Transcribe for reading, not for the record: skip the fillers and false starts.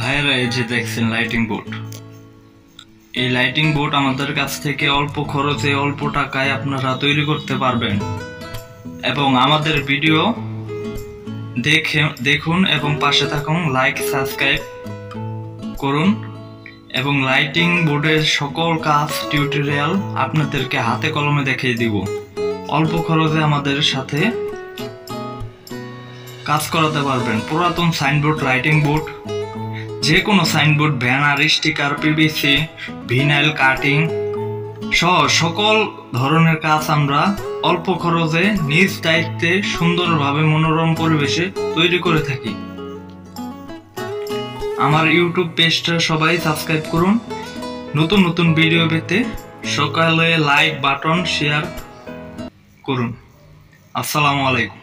ভাইয়েরা, এই যে দেখছেন লাইটিং বোর্ড। এই লাইটিং বোর্ড আমাদের কাছ থেকে অল্প খরচে অল্প টাকায় আপনারা তৈরি করতে পারবেন এবং আমাদের ভিডিও দেখুন এবং পাশে থাকুন, লাইক সাবস্ক্রাইব করুন এবং লাইটিং বোর্ডের সকল কাজ টিউটোরিয়াল আপনাদেরকে হাতে কলমে দেখিয়ে দিব। অল্প খরচে আমাদের সাথে কাজ করাতে পারবেন। পুরাতন সাইনবোর্ড, লাইটিং বোর্ড, যে কোনো signboard, banner, sticker, PVC, vinyl cutting সহ সকল ধরনের কাজ আমরা অল্প খরচে নিজ দায়িত্বে সুন্দরভাবে মনোরম পরিবেশে তৈরি করে থাকি। আমার ইউটিউব পেজটা সবাই সাবস্ক্রাইব করুন। নতুন নতুন ভিডিও পেতে সকালে লাইক বাটন শেয়ার করুন। আসসালামু আলাইকুম।